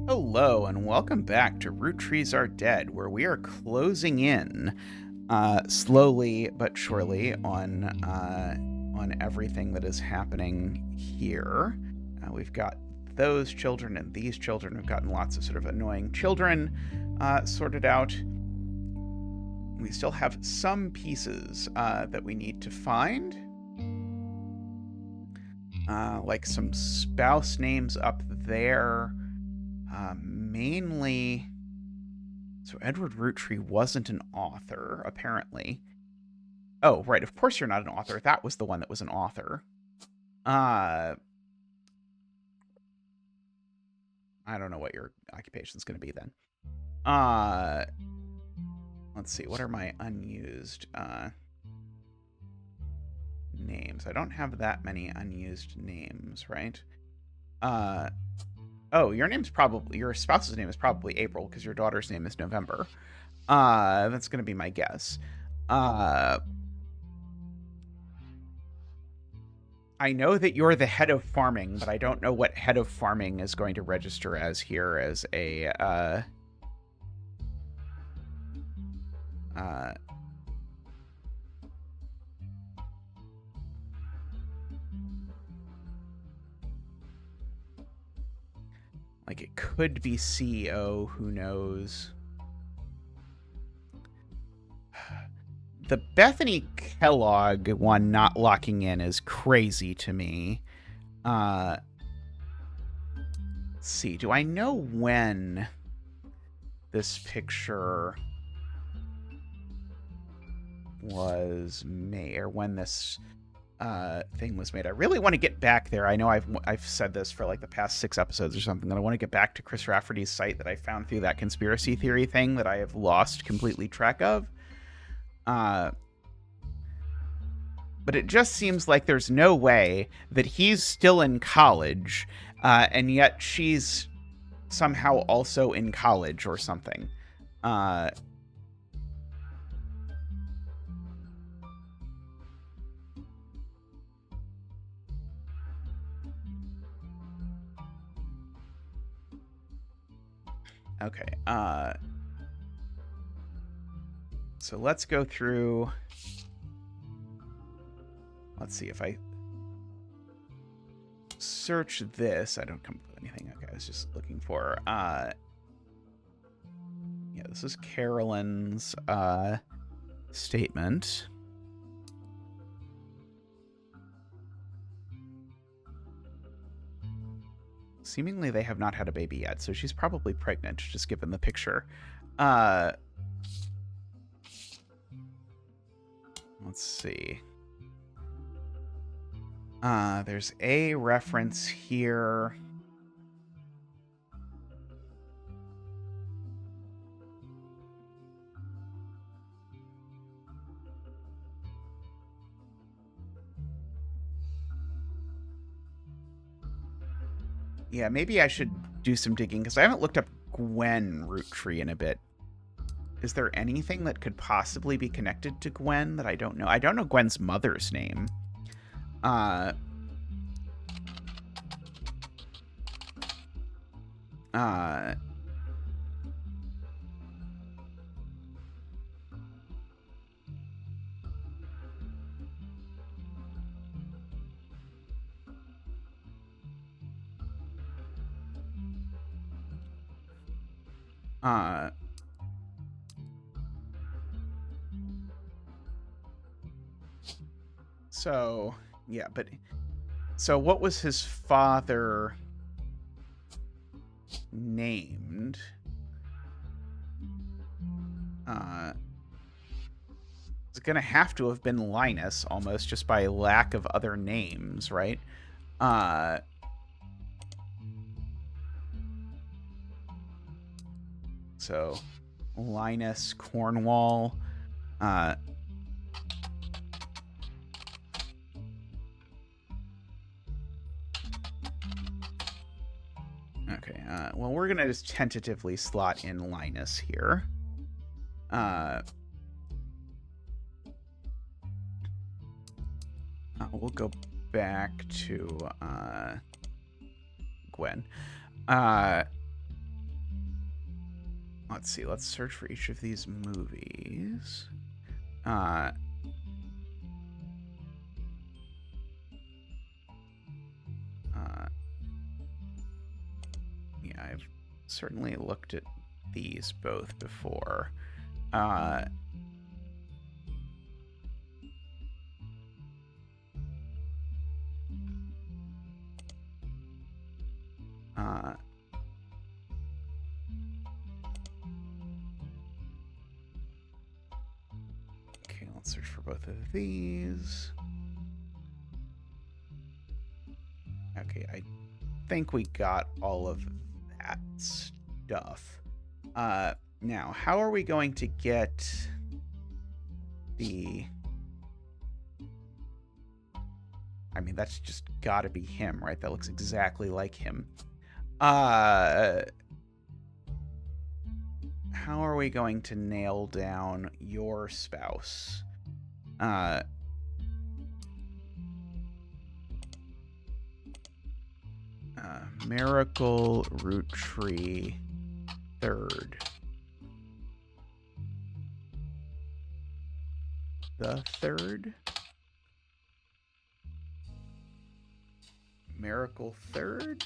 Hello, and welcome back to Roottrees Are Dead, where we are closing in slowly but surely on everything that is happening here. We've got those children and these children. We've gotten lots of sort of annoying children sorted out. We still have some pieces that we need to find. Like some spouse names up there. Mainly, so Edward Roottree wasn't an author, apparently. Oh, right, of course you're not an author. That was the one that was an author. I don't know what your occupation's going to be then. Let's see, what are my unused names? I don't have that many unused names, right? Oh, your spouse's name is probably April because your daughter's name is November. That's going to be my guess. I know that you're the head of farming, but I don't know what head of farming is going to register as here as a, like, it could be CEO, who knows? The Bethany Kellogg one not locking in is crazy to me. Let's see, do I know when this picture was made, or when this thing was made? I really want to get back there. I know I've said this for like the past 6 episodes or something, that I want to get back to Chris Rafferty's site that I found through that conspiracy theory thing that I have lost completely track of. But it just seems like there's no way that he's still in college, and yet she's somehow also in college or something. Okay, so let's go through. Let's see if I search this. I don't come up with anything. Okay, I was just looking for, yeah, this is Carolyn's statement. Seemingly they have not had a baby yet, so she's probably pregnant, just given the picture. Let's see. There's a reference here. Yeah, maybe I should do some digging, because I haven't looked up Gwen Roottree in a bit. Is there anything that could possibly be connected to Gwen that I don't know? I don't know Gwen's mother's name. So, yeah, but... So what was his father named? It's gonna have to have been Linus, almost, just by lack of other names, right? So, Linus Cornwall. Okay, well, we're gonna just tentatively slot in Linus here. We'll go back to Gwen. Let's see. Let's search for each of these movies. Yeah, I've certainly looked at these both before. Okay, let's search for both of these. Okay, I think we got all of that stuff. Now, how are we going to get the... I mean, that's just gotta be him, right? That looks exactly like him. How are we going to nail down your spouse? Miracle Roottree third. The third? Miracle third?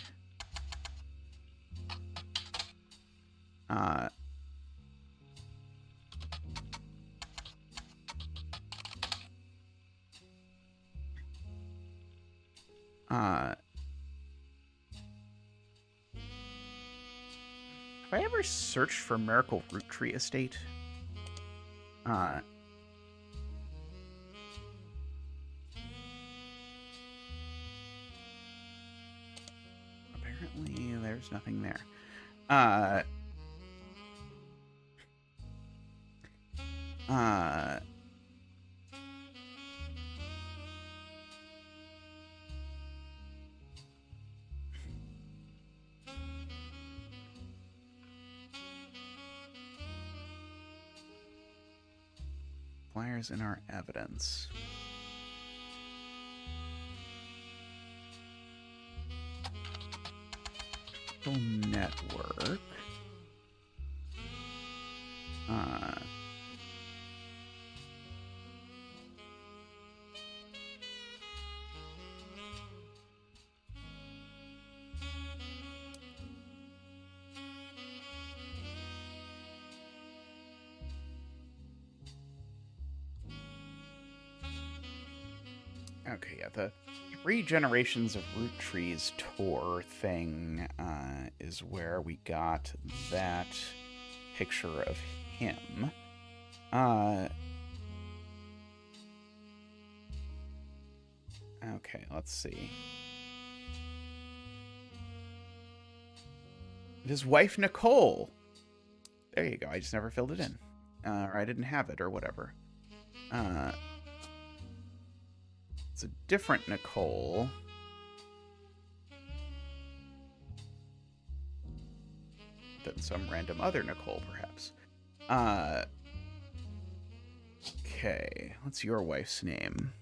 Have I ever searched for Miracle Roottree Estate? Apparently there's nothing there. Flyers in our evidence. Network. Okay, yeah, the 3 Generations of Root Trees tour thing is where we got that picture of him. Okay, let's see. His wife, Nicole. There you go. I just never filled it in. Or I didn't have it, or whatever. It's a different Nicole. Than some random other Nicole, perhaps. Okay. What's your wife's name?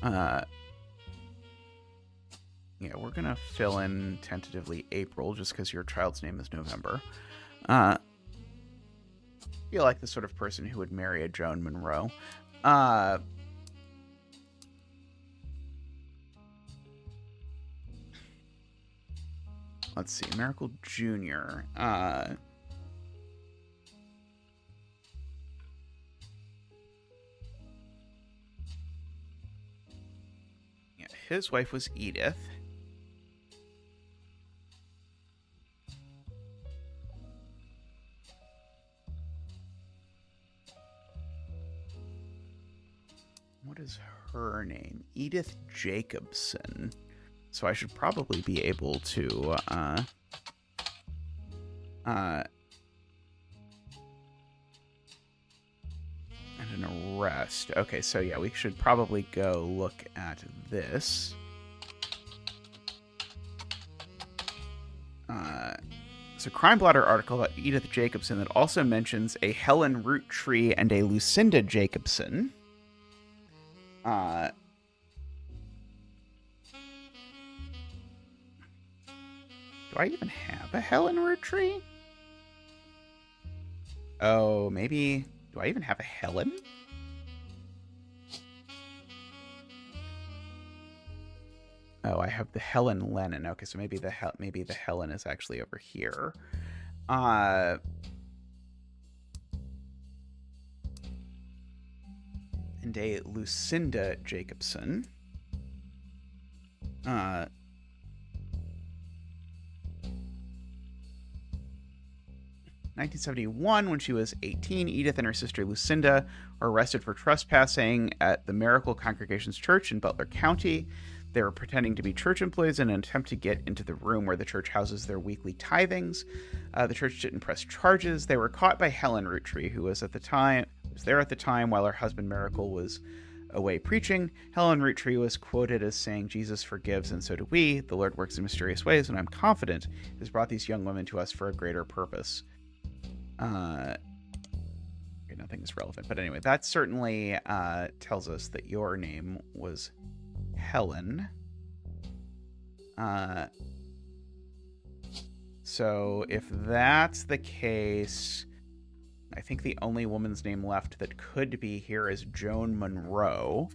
Yeah, we're gonna fill in tentatively April, just because your child's name is November. Feel like the sort of person who would marry a Joan Monroe. Let's see, Miracle Jr. Yeah, his wife was Edith. What is her name? Edith Jacobson. So I should probably be able to, and an arrest. Okay, so yeah, we should probably go look at this. It's a Crime Blotter article about Edith Jacobson that also mentions a Helen Roottree and a Lucinda Jacobson. Do I even have a Helen root tree? Oh, maybe... Do I even have a Helen? Oh, I have the Helen Lennon. Okay, so maybe the Helen is actually over here. And a Lucinda Jacobson. 1971, when she was 18, Edith and her sister Lucinda were arrested for trespassing at the Miracle Congregation's church in Butler County. They were pretending to be church employees in an attempt to get into the room where the church houses their weekly tithings. The church didn't press charges. They were caught by Helen Roottrees, who was there at the time while her husband Miracle was away preaching. Helen Roottrees was quoted as saying, "Jesus forgives, and so do we. The Lord works in mysterious ways, and I'm confident has brought these young women to us for a greater purpose." Nothing is relevant, but anyway, that certainly tells us that your name was Helen. So if that's the case, I think the only woman's name left that could be here is Joan Monroe.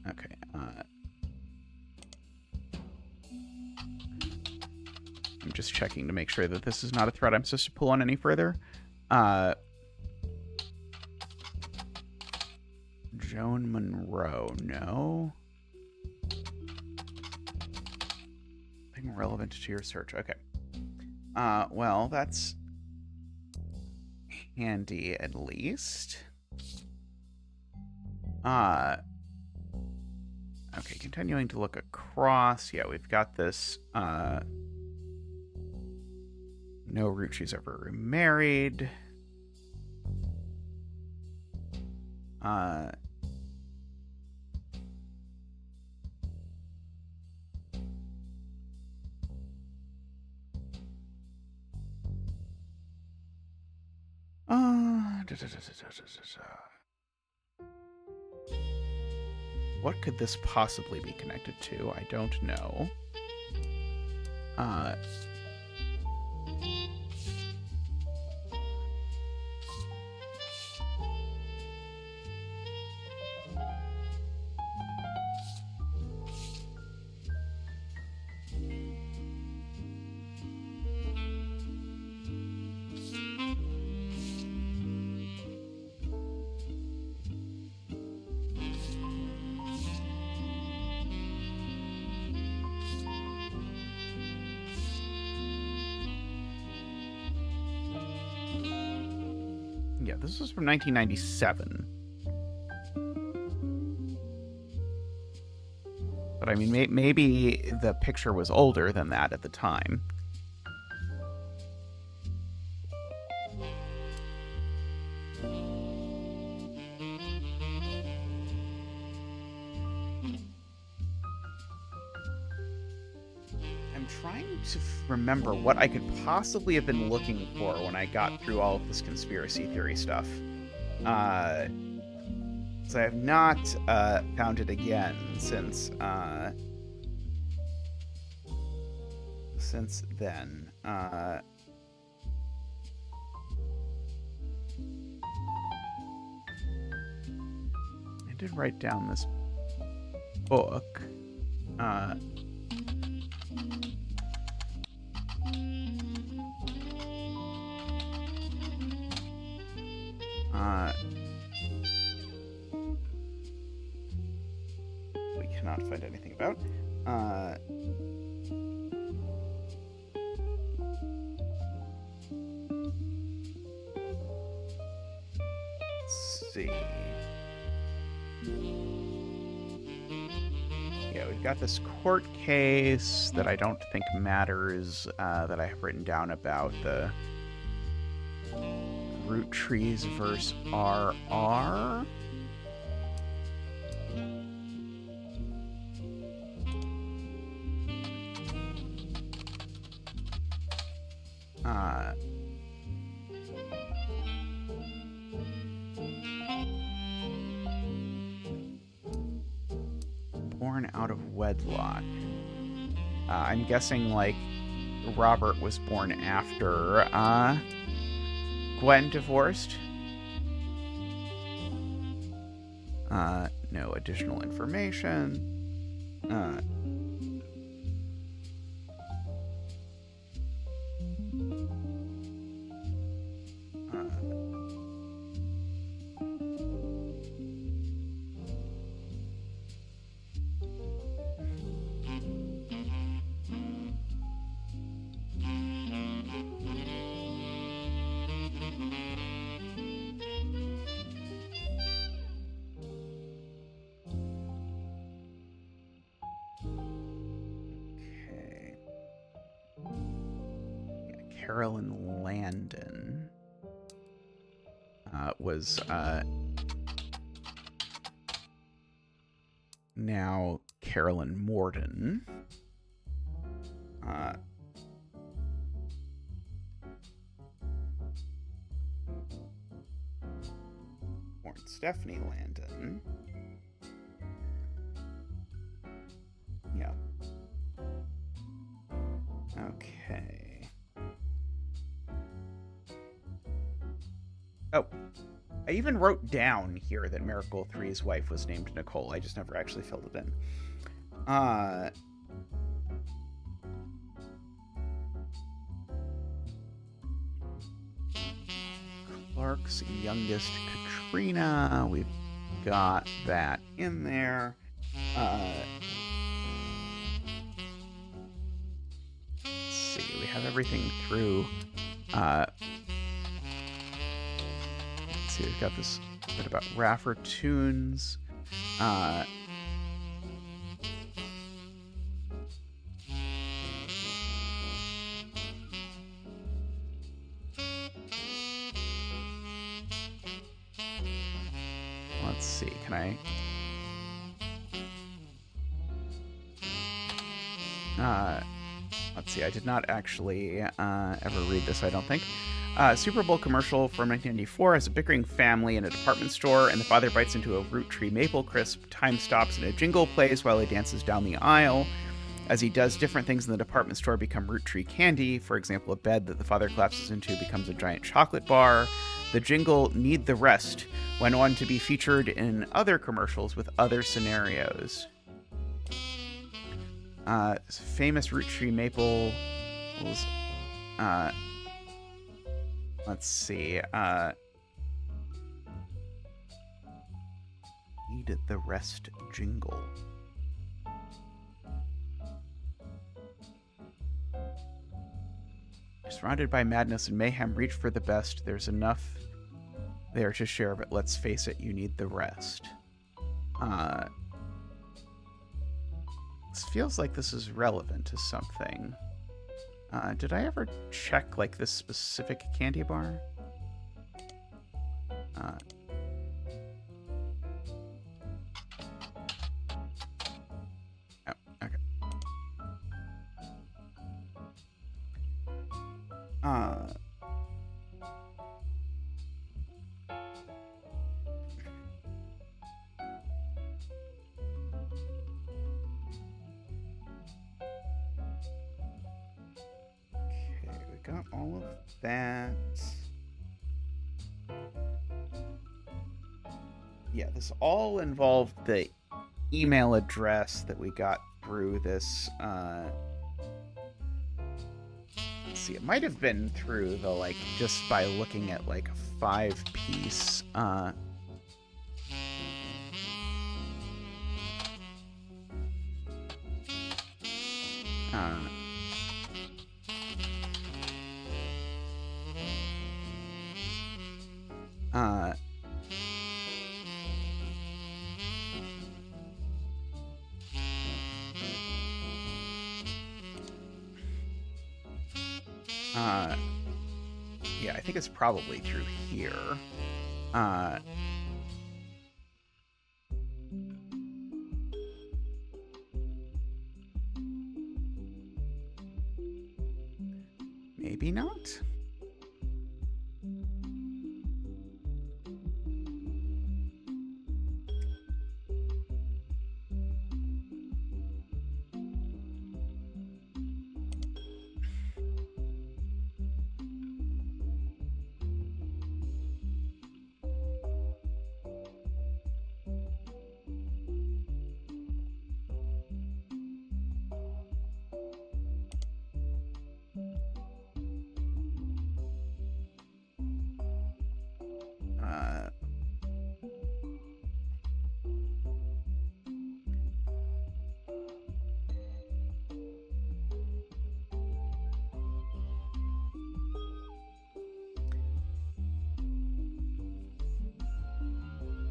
Okay. I'm just checking to make sure that this is not a thread I'm supposed to pull on any further. Joan Monroe, no. Nothing relevant to your search. Okay. Well, that's handy at least. Okay, continuing to look across. Yeah, we've got this, no Roottrees ever remarried. What could this possibly be connected to? I don't know. Yeah, this was from 1997. But I mean, maybe the picture was older than that at the time. I'm trying to remember what I could possibly have been looking for when I got through all of this conspiracy theory stuff. So I have not found it again since then. I did write down this book. We cannot find anything about. Let's see. Yeah, we've got this court case that I don't think matters, that I have written down about the Roottrees versus RR. out of wedlock. I'm guessing, like, Robert was born after Gwen divorced. No additional information. Carolyn Landon was now Carolyn Morden. Born Stephanie Landon. Yeah. Okay. Oh, I even wrote down here that Miracle 3's wife was named Nicole. I just never actually filled it in. Clark's youngest, Katrina. We've got that in there. Let's see. We have everything through. We've got this bit about Raffer Tunes. Let's see, can I... let's see, I did not actually ever read this, I don't think. Super Bowl commercial from 1994 has a bickering family in a department store, and the father bites into a Root Tree Maple Crisp. Time stops and a jingle plays while he dances down the aisle. As he does, different things in the department store become Root Tree candy. For example, a bed that the father collapses into becomes a giant chocolate bar. The jingle Need the Rest went on to be featured in other commercials with other scenarios. Famous Root Tree Maple was... let's see. Need the Rest jingle. Surrounded by madness and mayhem, reach for the best. There's enough there to share, but let's face it, you need the rest. This feels like this is relevant to something. Did I ever check, like, this specific candy bar? Oh, okay. Got all of that. Yeah, this all involved the email address that we got through this. Let's see, it might have been through the, like, just by looking at, like, a 5-piece. Yeah, I think it's probably through here. Maybe not?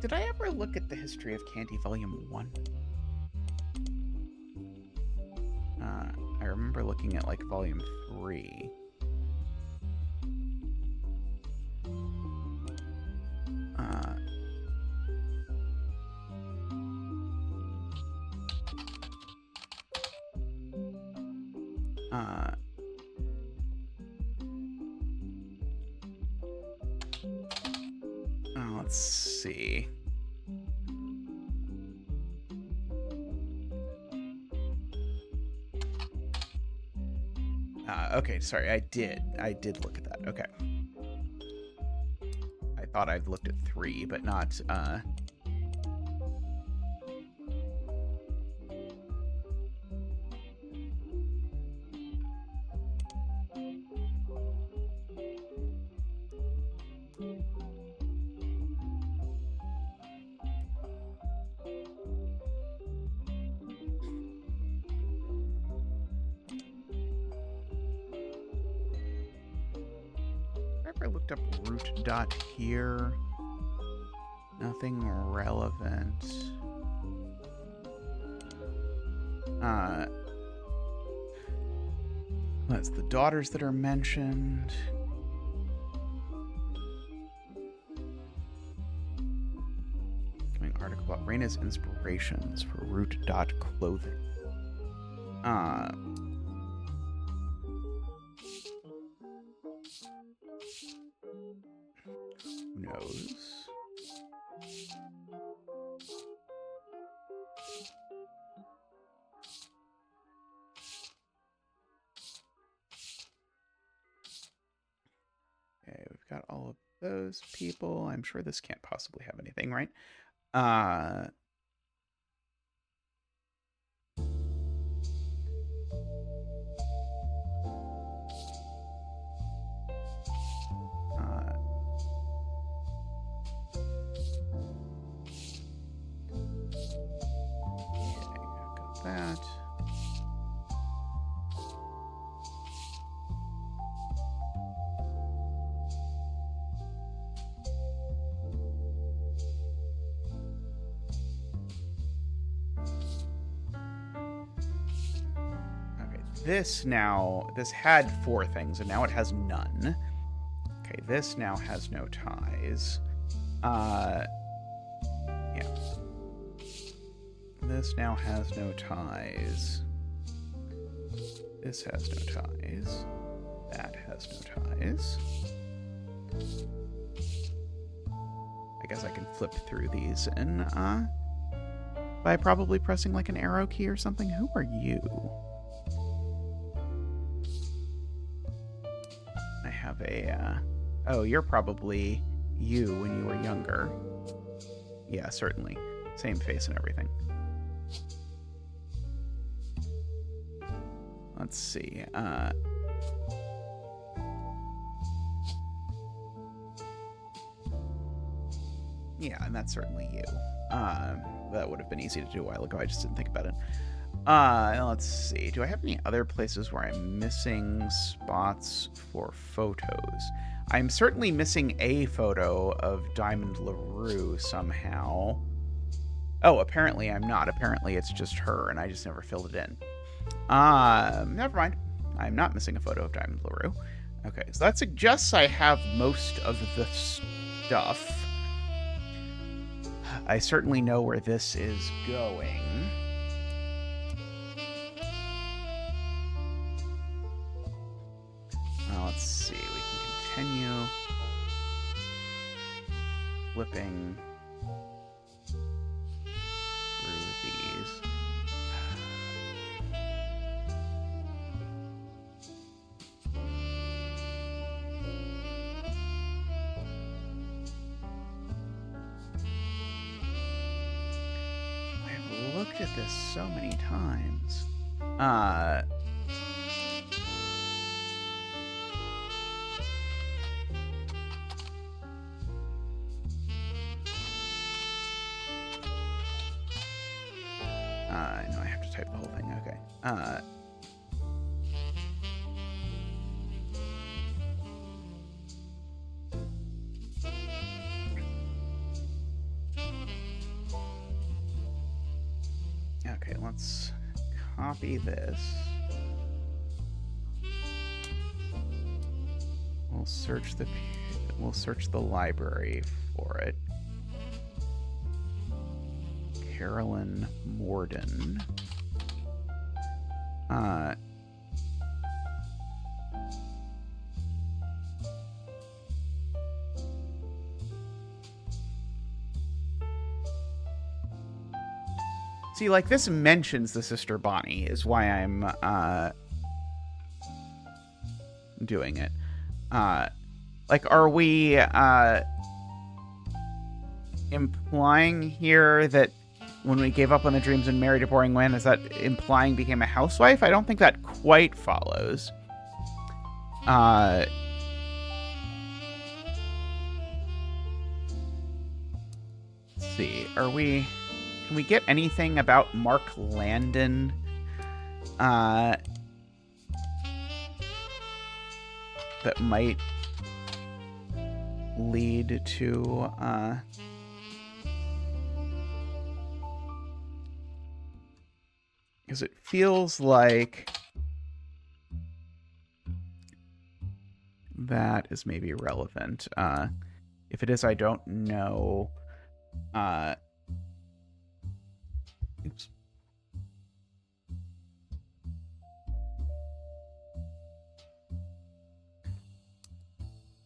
Did I ever look at the history of candy volume 1? I remember looking at like volume 3. Let's see. Okay, sorry, I did look at that. Okay. I thought I'd looked at 3, but not, I looked up root dot here. Nothing relevant. That's the daughters that are mentioned. Coming article about Raina's inspirations for root dot clothing. Who knows? Okay, we've got all of those people. I'm sure this can't possibly have anything, right? That. Okay, this had 4 things, and now it has none. Okay, this now has no ties. Yeah. This now has no ties. This has no ties. That has no ties. I guess I can flip through these and, by probably pressing like an arrow key or something. Who are you? I have a, oh, you're probably you when you were younger. Yeah, certainly. Same face and everything. Let's see. Yeah, and that's certainly you. That would have been easy to do a while ago. I just didn't think about it. Let's see. Do I have any other places where I'm missing spots for photos? I'm certainly missing a photo of Diamond LaRue somehow. Oh, apparently I'm not. Apparently it's just her, and I just never filled it in. Never mind. I'm not missing a photo of Diamond LaRue. Okay, so that suggests I have most of the stuff. I certainly know where this is going. Let's see. We can continue flipping through these. I've looked at this so many times. No, I have to type the whole thing. Okay. let's copy this. We'll search the library for it. Carolyn Morden. See, like, this mentions the Sister Bonnie is why I'm doing it. Like, are we implying here that when we gave up on the dreams and married a boring man, is that implying became a housewife? I don't think that quite follows. Let's see. Can we get anything about Mark Landon? That might lead to because it feels like that is maybe relevant. If it is, I don't know. Oops.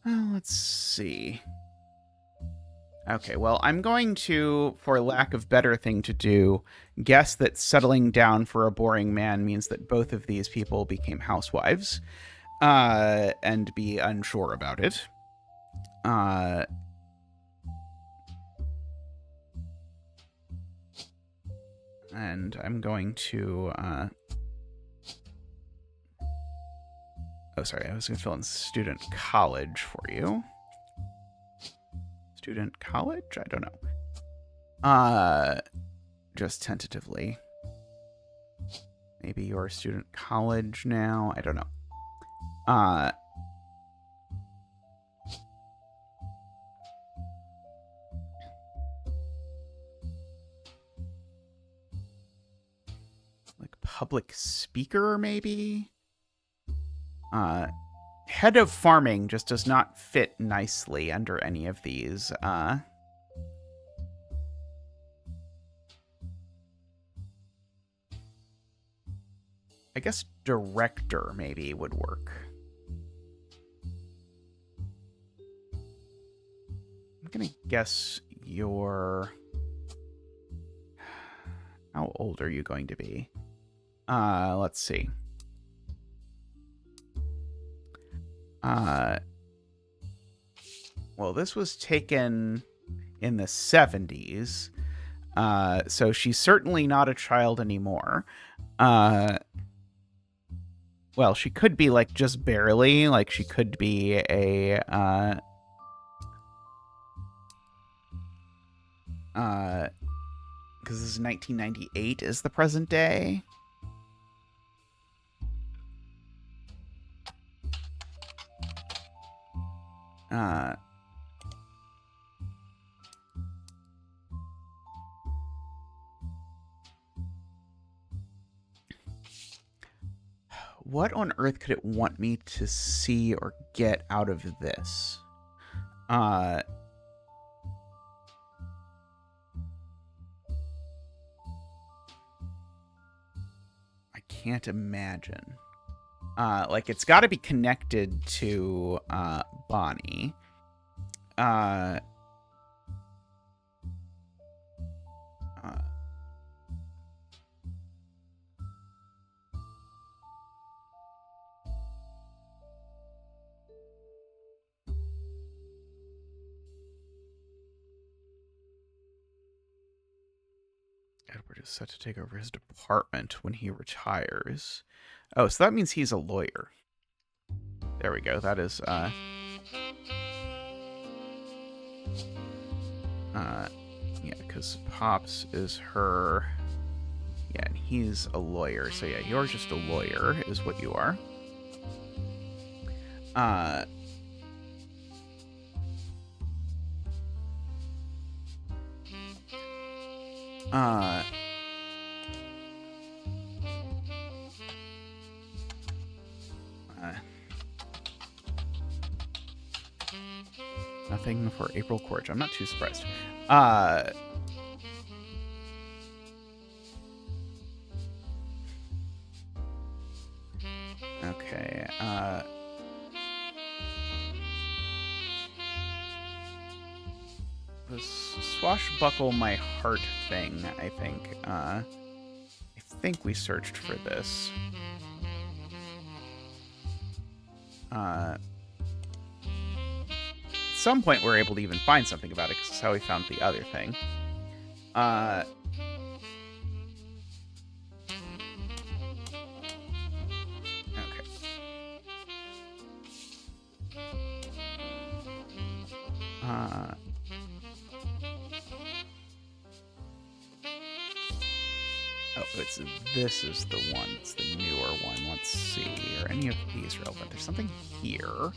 Let's see. Okay, well, I'm going to, for lack of better thing to do, guess that settling down for a boring man means that both of these people became housewives, and be unsure about it. And I'm going to, oh, sorry, I was going to fill in student college for you. Student college? I don't know. Just tentatively. Maybe you're student college now. I don't know. Like public speaker, maybe? Head of farming just does not fit nicely under any of these. I guess director maybe would work. I'm gonna guess you're... How old are you going to be? Let's see. Well, this was taken in the 70s, so she's certainly not a child anymore. Well, she could be, like, just barely, like, she could be a, because this is 1998 is the present day. What on earth could it want me to see or get out of this? I can't imagine. Like, it's got to be connected to Bonnie. Edward is set to take over his department when he retires. Oh, so that means he's a lawyer. There we go. That is, yeah, because Pops is her... Yeah, and he's a lawyer. So yeah, you're just a lawyer, is what you are. Nothing for April Court. I'm not too surprised. Okay. The swashbuckle my heart thing, I think. I think we searched for this. At some point, we're able to even find something about it, because that's how we found the other thing. This is the one. It's the newer one. Let's see. Are any of these relevant? There's something here.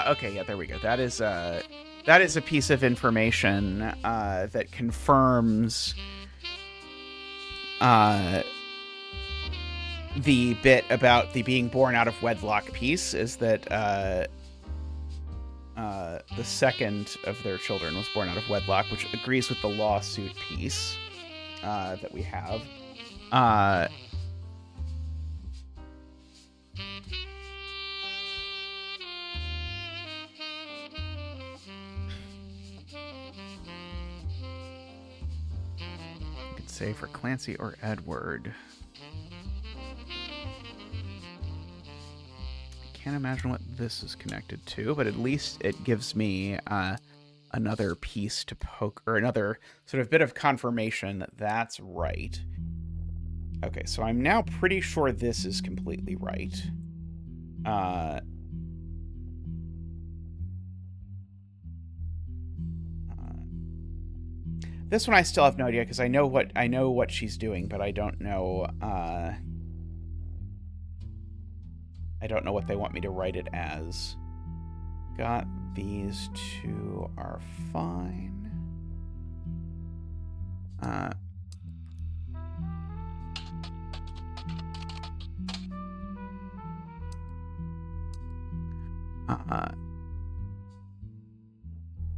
Okay, yeah, there we go. That is a piece of information that confirms the bit about the being born out of wedlock piece, is that the second of their children was born out of wedlock, which agrees with the lawsuit piece that we have. Say for Clancy or Edward. I can't imagine what this is connected to, but at least it gives me another piece to poke, or another sort of bit of confirmation that that's right. Okay, so I'm now pretty sure this is completely right. This one I still have no idea, because I know what she's doing, but I don't know what they want me to write it as. Got these two are fine. Oh,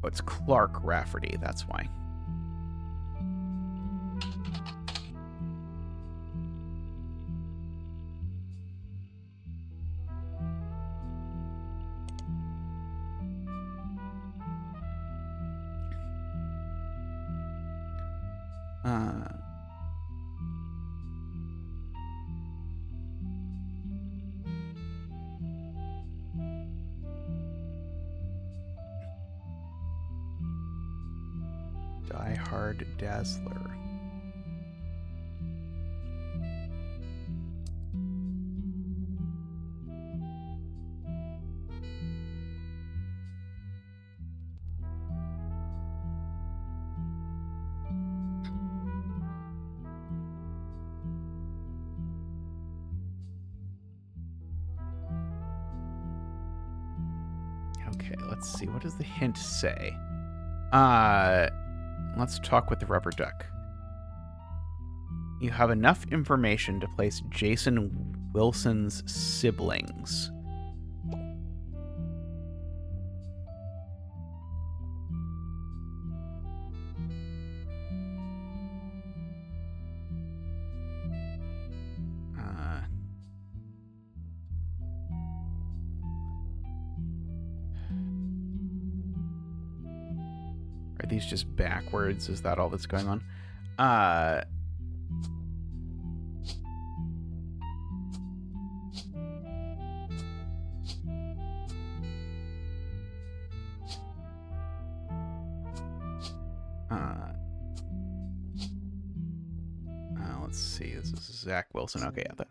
it's Clark Rafferty, that's why. Die Hard Dazzler. Okay, let's see. What does the hint say? Let's talk with the rubber duck. You have enough information to place Jason Wilson's siblings. Are these just backwards? Is that all that's going on? Let's see. This is Zach Wilson. Okay, yeah.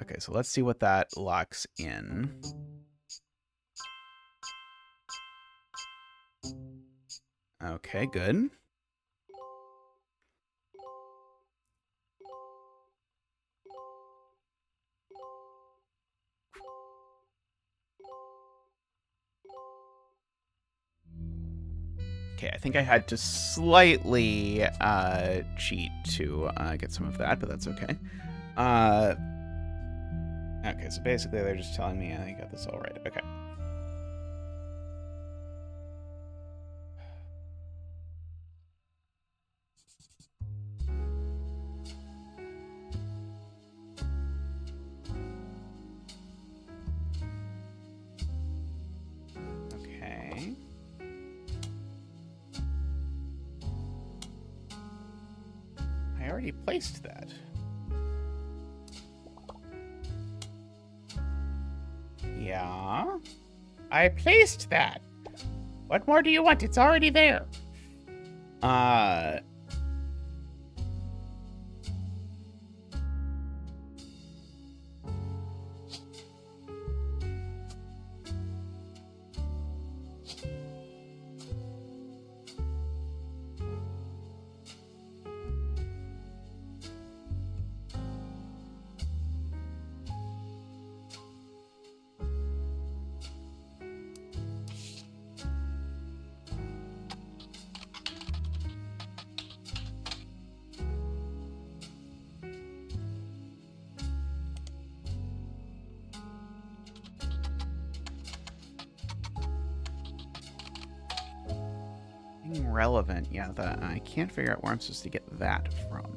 Okay, so let's see what that locks in. Okay, good. Okay, I think I had to slightly cheat to get some of that, but that's okay. Okay, so basically they're just telling me I got this all right. Okay. Okay. I already placed that. Yeah. I placed that. What more do you want? It's already there. Relevant. Yeah, I can't figure out where I'm supposed to get that from.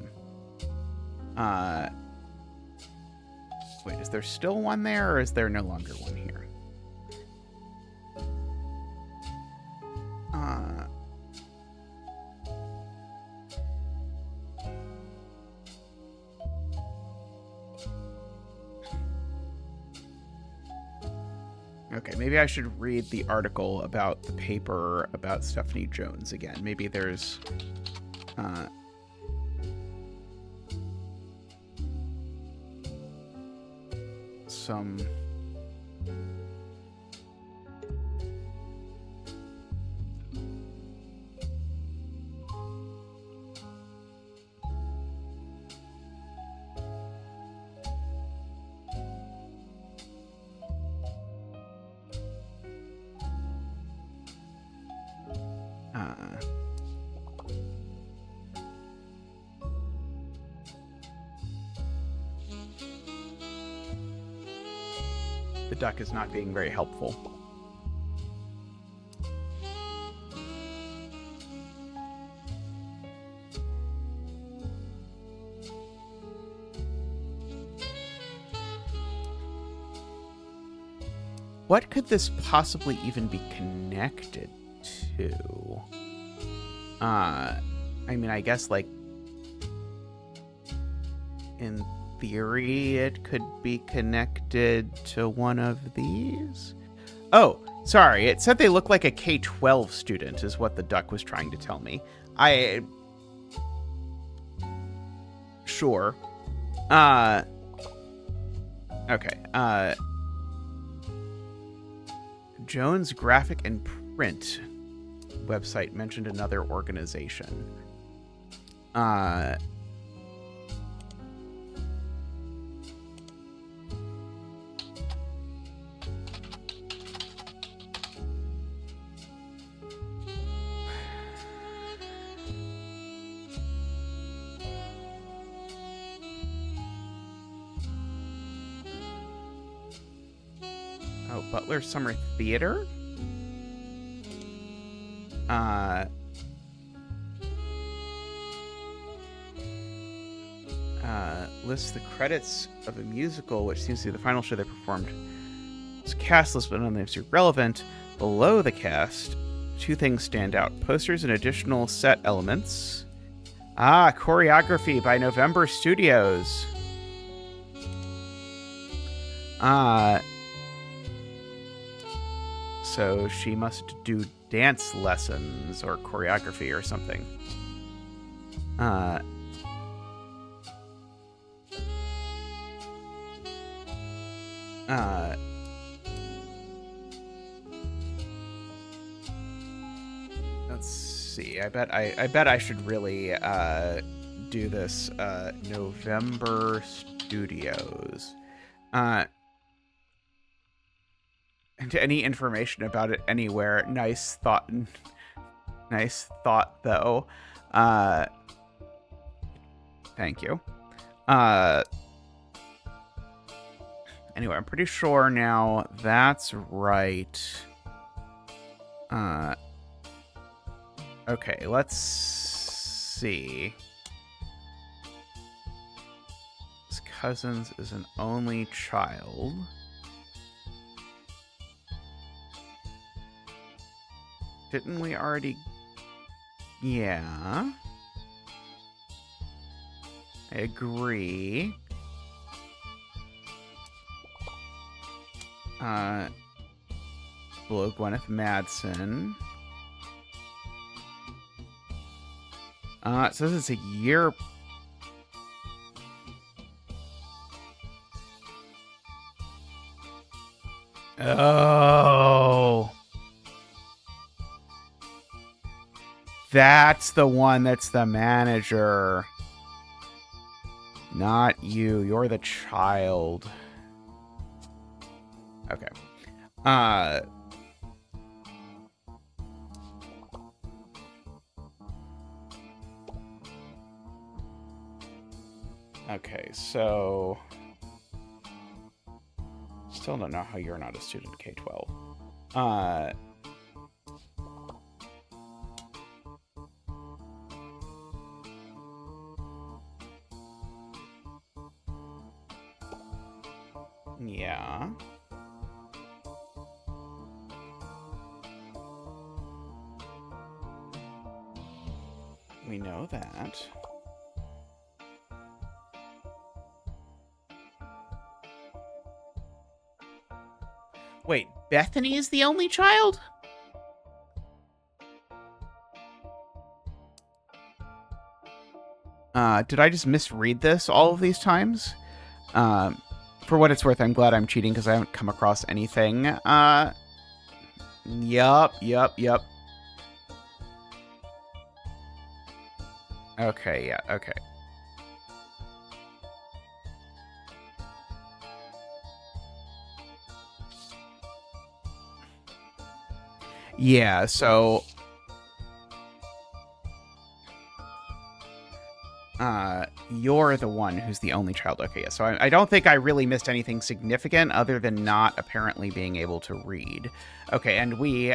Wait, is there still one there, or is there no longer one here? Okay, maybe I should read the article about the paper about Stephanie Jones again. Maybe there's some... The duck is not being very helpful. What could this possibly even be connected to? I mean, I guess, like, in theory, it could be connected to one of these. Oh, sorry. It said they look like a K-12 student, is what the duck was trying to tell me. Sure. Okay. Jones Graphic and Print website mentioned another organization. Oh, Butler Summer Theater? Lists the credits of a musical, which seems to be the final show they performed. It's cast list, but none of them are relevant. Below the cast, two things stand out. Posters and additional set elements. Choreography by November Studios. So she must do dance lessons or choreography or something. Let's see. I bet I should really do this. November Studios. And any information about it anywhere? Nice thought. Nice thought, though. Thank you. Anyway, I'm pretty sure now that's right. Okay, let's see. His Cousins is an only child. Didn't we already... Yeah. I agree. Below Gwyneth Madsen. It says it's a year... Oh... That's the one that's the manager. Not you. You're the child. Okay. Okay, so... Still don't know how you're not a student K-12. Yeah. We know that. Wait, Bethany is the only child? Did I just misread this all of these times? For what it's worth, I'm glad I'm cheating because I haven't come across anything. Yup. Okay, yeah, okay. Yeah, so... you're the one who's the only child. Okay, yeah, so I don't think I really missed anything significant other than not apparently being able to read. Okay, and we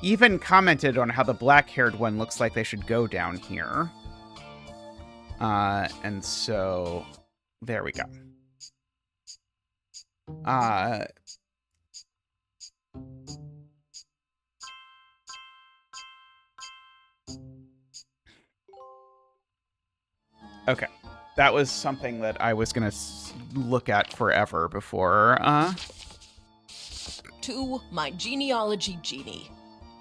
even commented on how the black-haired one looks like they should go down here. And so there we go. Okay. That was something that I was going to look at forever before. To my genealogy genie.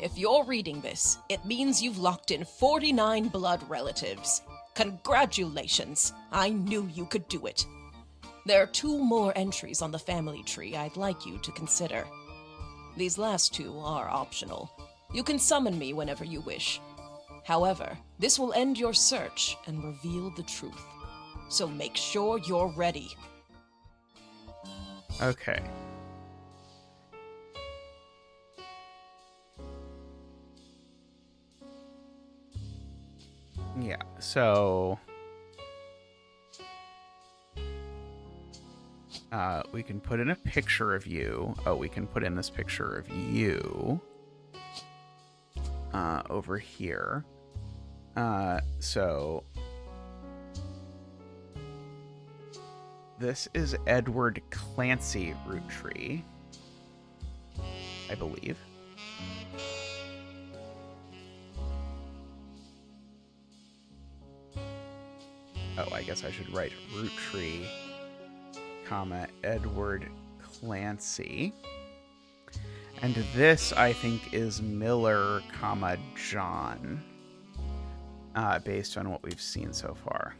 If you're reading this, it means you've locked in 49 blood relatives. Congratulations. I knew you could do it. There are 2 more entries on the family tree I'd like you to consider. These last 2 are optional. You can summon me whenever you wish. However, this will end your search and reveal the truth. So make sure you're ready. Okay. Yeah, so... we can put in a picture of you. Oh, we can put in this picture of you. Over here. So... This is Edward Clancy Roottree, I believe. Oh, I guess I should write Roottree, comma, Edward Clancy. And this, I think, is Miller, comma, John, based on what we've seen so far.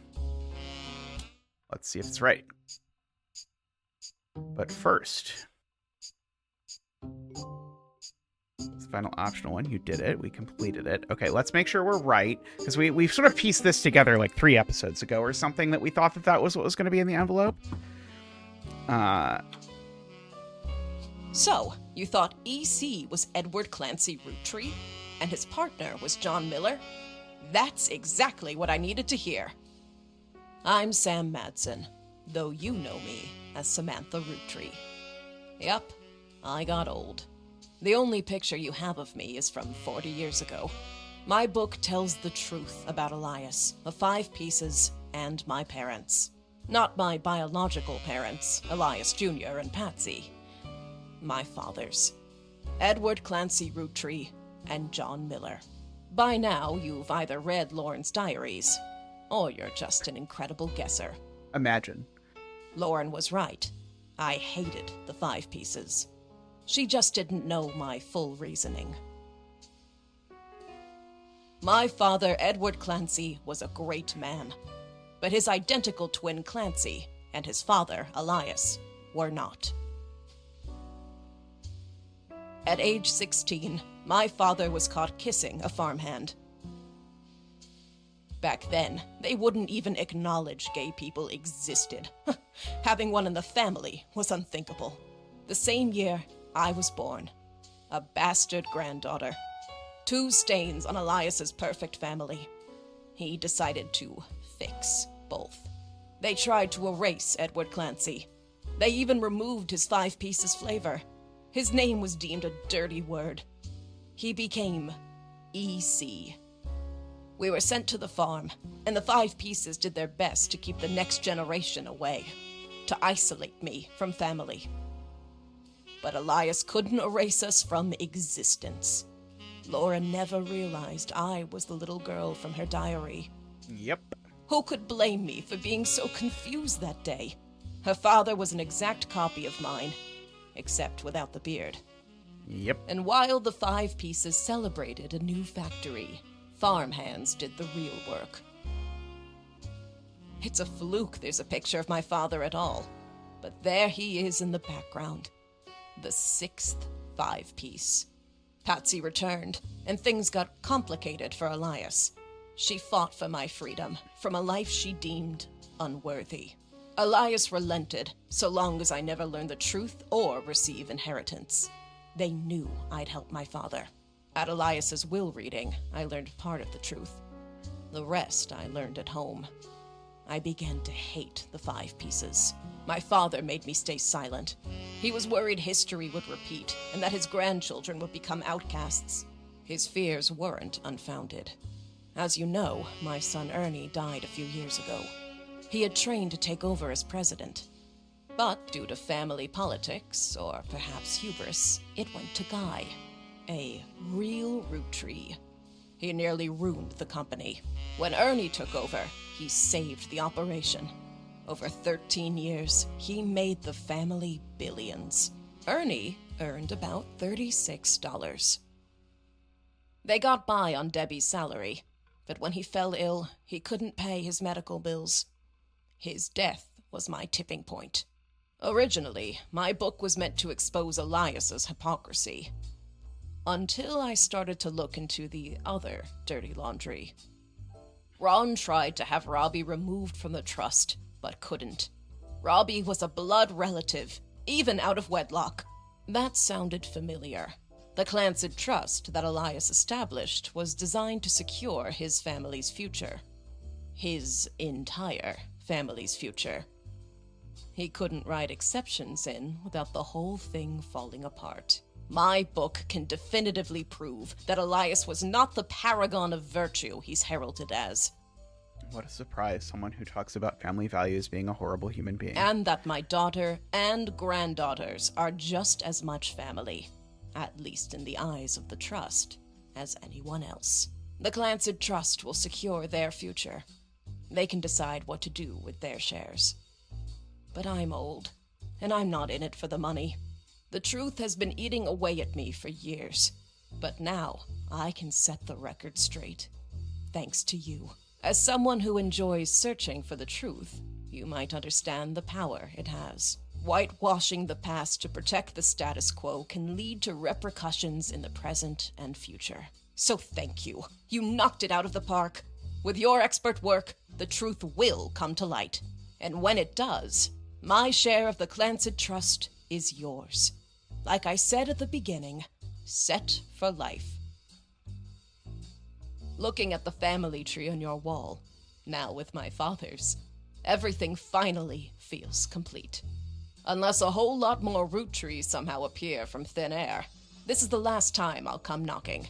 Let's see if it's right. But first, let's Final optional one. You did it. We completed it. Okay, let's make sure we're right, because we've sort of pieced this together like 3 episodes ago or something, that we thought that was what was going to be in the envelope. So, you thought EC was Edward Clancy Roottree, and his partner was John Miller? That's exactly what I needed to hear. I'm Sam Madsen, though you know me as Samantha Roottree. Yep, I got old. The only picture you have of me is from 40 years ago. My book tells the truth about Elias, the 5 pieces, and my parents. Not my biological parents, Elias Jr. and Patsy. My fathers, Edward Clancy Roottree and John Miller. By now, you've either read Lauren's diaries, or you're just an incredible guesser. Imagine. Lauren was right. I hated the 5 pieces. She just didn't know my full reasoning. My father, Edward Clancy, was a great man, but his identical twin Clancy and his father, Elias, were not. At age 16, my father was caught kissing a farmhand. Back then, they wouldn't even acknowledge gay people existed. Having one in the family was unthinkable. The same year, I was born. A bastard granddaughter. 2 stains on Elias's perfect family. He decided to fix both. They tried to erase Edward Clancy. They even removed his 5 pieces flavor. His name was deemed a dirty word. He became EC. We were sent to the farm, and the 5 pieces did their best to keep the next generation away, to isolate me from family. But Elias couldn't erase us from existence. Laura never realized I was the little girl from her diary. Yep. Who could blame me for being so confused that day? Her father was an exact copy of mine, except without the beard. Yep. And while the 5 pieces celebrated a new factory, farmhands did the real work. It's a fluke there's a picture of my father at all, but there he is in the background. The 6th 5-piece. Patsy returned, and things got complicated for Elias. She fought for my freedom, from a life she deemed unworthy. Elias relented, so long as I never learned the truth or receive inheritance. They knew I'd help my father. At Elias's will reading, I learned part of the truth. The rest I learned at home. I began to hate the 5 pieces. My father made me stay silent. He was worried history would repeat, and that his grandchildren would become outcasts. His fears weren't unfounded. As you know, my son Ernie died a few years ago. He had trained to take over as president. But due to family politics, or perhaps hubris, it went to Guy. A real Roottree. He nearly ruined the company. When Ernie took over, he saved the operation. Over 13 years, he made the family billions. Ernie earned about $36. They got by on Debbie's salary, but when he fell ill, he couldn't pay his medical bills. His death was my tipping point. Originally, my book was meant to expose Elias's hypocrisy. Until I started to look into the other dirty laundry. Ron tried to have Robbie removed from the trust, but couldn't. Robbie was a blood relative, even out of wedlock. That sounded familiar. The Clancy Trust that Elias established was designed to secure his family's future. His entire family's future. He couldn't write exceptions in without the whole thing falling apart. My book can definitively prove that Elias was not the paragon of virtue he's heralded as. What a surprise, someone who talks about family values being a horrible human being. And that my daughter and granddaughters are just as much family, at least in the eyes of the Trust, as anyone else. The Clancy Trust will secure their future. They can decide what to do with their shares. But I'm old, and I'm not in it for the money. The truth has been eating away at me for years, but now I can set the record straight. Thanks to you. As someone who enjoys searching for the truth, you might understand the power it has. Whitewashing the past to protect the status quo can lead to repercussions in the present and future. So thank you. You knocked it out of the park. With your expert work, the truth will come to light. And when it does, my share of the Clancid Trust is yours. Like I said at the beginning, set for life. Looking at the family tree on your wall, now with my father's, everything finally feels complete. Unless a whole lot more root trees somehow appear from thin air, this is the last time I'll come knocking.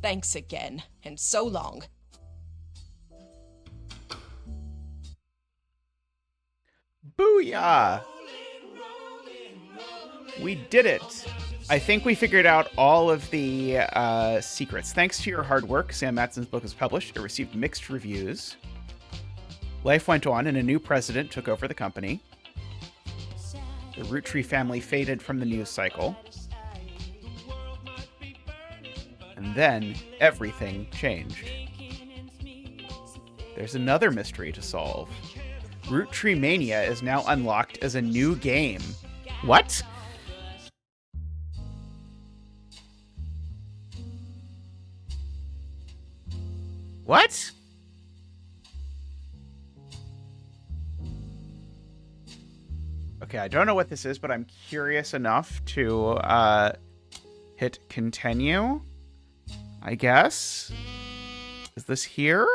Thanks again, and so long. Booyah! We did it! I think we figured out all of the secrets. Thanks to your hard work, Sam Matson's book was published. It received mixed reviews. Life went on, and a new president took over the company. The Root Tree family faded from the news cycle. And then, everything changed. There's another mystery to solve. Root Tree Mania is now unlocked as a new game. What? What? Okay, I don't know what this is, but I'm curious enough to hit continue, I guess. Is this here?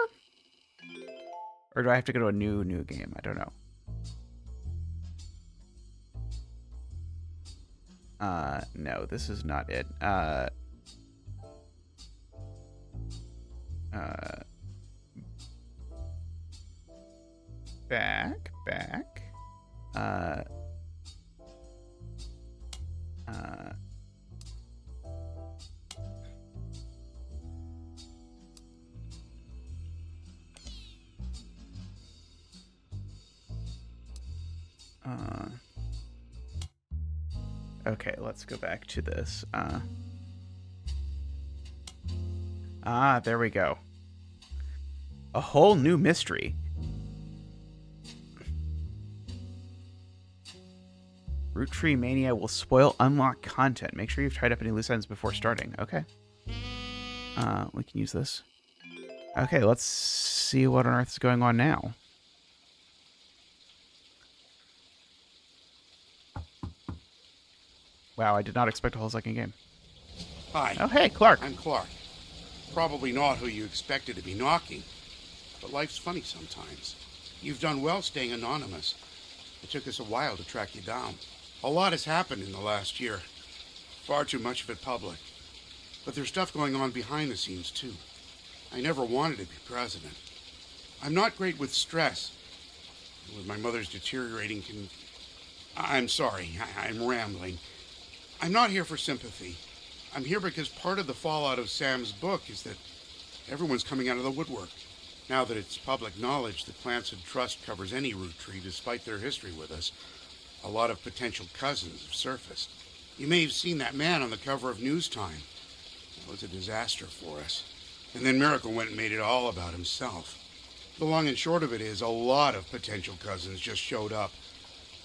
Or do I have to go to a new game? I don't know. No, this is not it. Back. Okay, let's go back to this. There we go. A whole new mystery. Root Tree Mania will spoil unlocked content. Make sure you've tied up any loose ends before starting. Okay. We can use this. Okay, let's see what on earth is going on now. Wow, I did not expect a whole second game. Hi. Oh, hey, Clark. I'm Clark. Probably not who you expected to be knocking, but life's funny sometimes. You've done well staying anonymous. It took us a while to track you down. A lot has happened in the last year. Far too much of it public. But there's stuff going on behind the scenes, too. I never wanted to be president. I'm not great with stress. With my mother's deteriorating I'm sorry, I'm rambling. I'm not here for sympathy. I'm here because part of the fallout of Sam's book is that everyone's coming out of the woodwork. Now that it's public knowledge the Clancid Trust covers any root tree despite their history with us, a lot of potential cousins have surfaced. You may have seen that man on the cover of News Time. It was a disaster for us. And then Miracle went and made it all about himself. The long and short of it is a lot of potential cousins just showed up.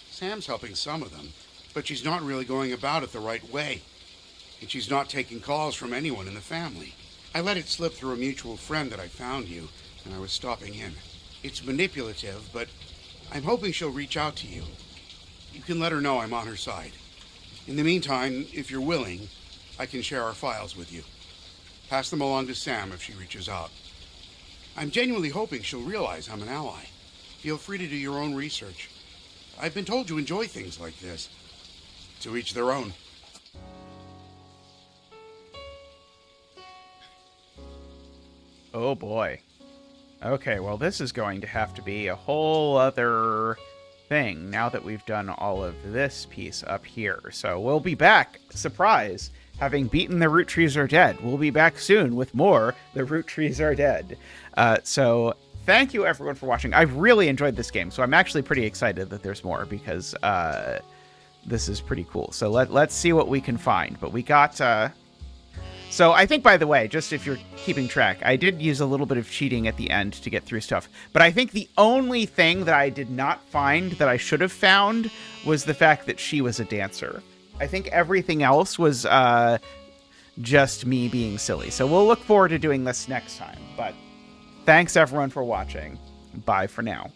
Sam's helping some of them, but she's not really going about it the right way. And she's not taking calls from anyone in the family. I let it slip through a mutual friend that I found you, and I was stopping in. It's manipulative, but I'm hoping she'll reach out to you. You can let her know I'm on her side. In the meantime, if you're willing, I can share our files with you. Pass them along to Sam if she reaches out. I'm genuinely hoping she'll realize I'm an ally. Feel free to do your own research. I've been told you enjoy things like this. To each their own. Oh boy. Okay, well this is going to have to be a whole other thing now that we've done all of this piece up here. So we'll be back, surprise, having beaten the Root Trees Are Dead. We'll be back soon with more The Root Trees Are Dead. So thank you everyone for watching. I've really enjoyed this game, so I'm actually pretty excited that there's more because this is pretty cool. So let's see what we can find. But we got So I think, by the way, just if you're keeping track, I did use a little bit of cheating at the end to get through stuff. But I think the only thing that I did not find that I should have found was the fact that she was a dancer. I think everything else was just me being silly. So we'll look forward to doing this next time. But thanks, everyone, for watching. Bye for now.